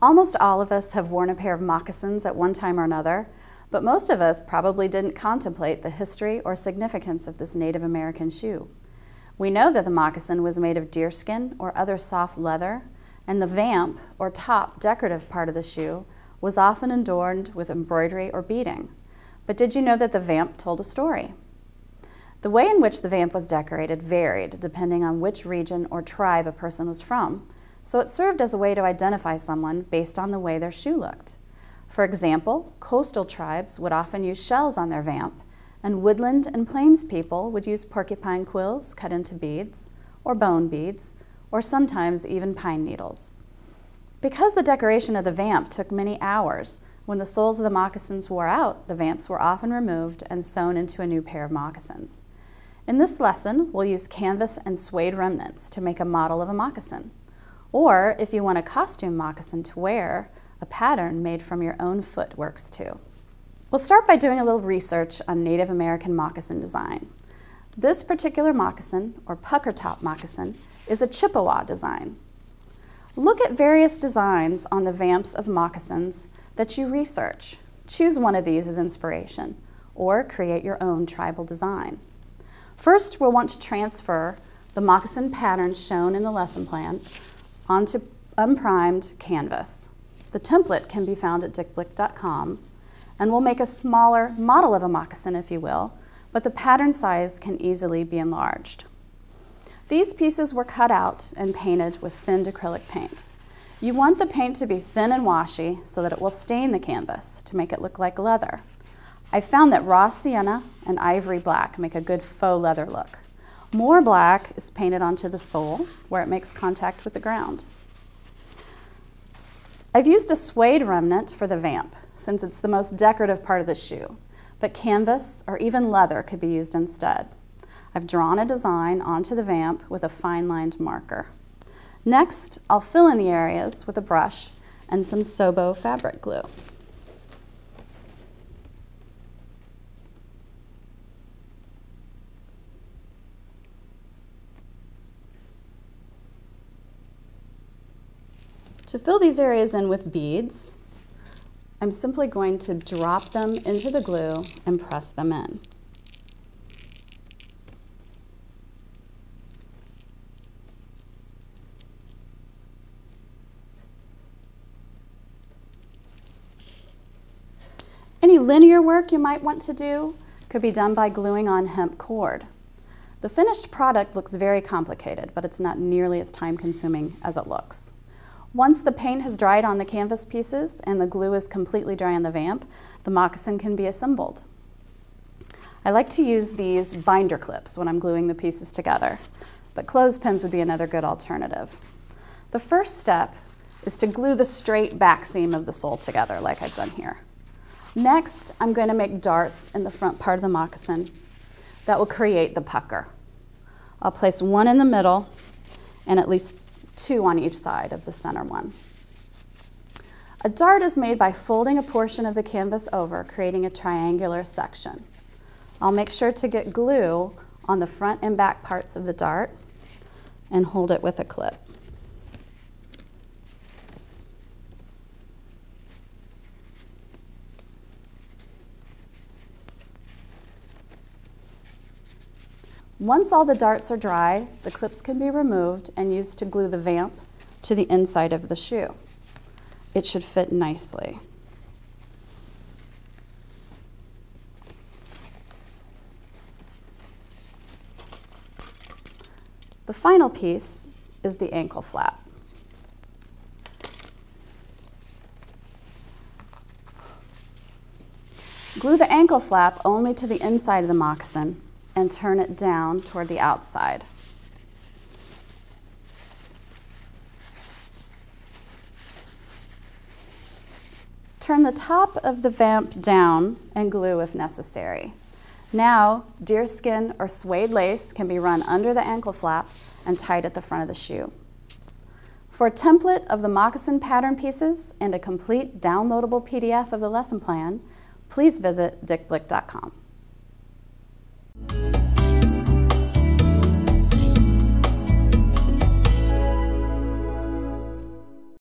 Almost all of us have worn a pair of moccasins at one time or another, but most of us probably didn't contemplate the history or significance of this Native American shoe. We know that the moccasin was made of deerskin or other soft leather, and the vamp, or top decorative part of the shoe, was often adorned with embroidery or beading. But did you know that the vamp told a story? The way in which the vamp was decorated varied depending on which region or tribe a person was from, so it served as a way to identify someone based on the way their shoe looked. For example, coastal tribes would often use shells on their vamp, and woodland and plains people would use porcupine quills cut into beads, or bone beads, or sometimes even pine needles. Because the decoration of the vamp took many hours, when the soles of the moccasins wore out, the vamps were often removed and sewn into a new pair of moccasins. In this lesson, we'll use canvas and suede remnants to make a model of a moccasin. Or, if you want a costume moccasin to wear, a pattern made from your own foot works too. We'll start by doing a little research on Native American moccasin design. This particular moccasin, or pucker top moccasin, is a Chippewa design. Look at various designs on the vamps of moccasins that you research. Choose one of these as inspiration, or create your own tribal design. First, we'll want to transfer the moccasin pattern shown in the lesson plan onto unprimed canvas. The template can be found at dickblick.com, and we'll make a smaller model of a moccasin, if you will, but the pattern size can easily be enlarged. These pieces were cut out and painted with thinned acrylic paint. You want the paint to be thin and washy so that it will stain the canvas to make it look like leather. I found that raw sienna and ivory black make a good faux leather look. More black is painted onto the sole where it makes contact with the ground. I've used a suede remnant for the vamp since it's the most decorative part of the shoe, but canvas or even leather could be used instead. I've drawn a design onto the vamp with a fine-lined marker. Next, I'll fill in the areas with a brush and some Sobo fabric glue. To fill these areas in with beads, I'm simply going to drop them into the glue and press them in. Any linear work you might want to do could be done by gluing on hemp cord. The finished product looks very complicated, but it's not nearly as time-consuming as it looks. Once the paint has dried on the canvas pieces and the glue is completely dry on the vamp, the moccasin can be assembled. I like to use these binder clips when I'm gluing the pieces together, but clothespins would be another good alternative. The first step is to glue the straight back seam of the sole together like I've done here. Next, I'm going to make darts in the front part of the moccasin that will create the pucker. I'll place one in the middle and at least two on each side of the center one. A dart is made by folding a portion of the canvas over, creating a triangular section. I'll make sure to get glue on the front and back parts of the dart and hold it with a clip. Once all the darts are dry, the clips can be removed and used to glue the vamp to the inside of the shoe. It should fit nicely. The final piece is the ankle flap. Glue the ankle flap only to the inside of the moccasin and turn it down toward the outside. Turn the top of the vamp down and glue if necessary. Now, deerskin or suede lace can be run under the ankle flap and tied at the front of the shoe. For a template of the moccasin pattern pieces and a complete downloadable PDF of the lesson plan, please visit dickblick.com.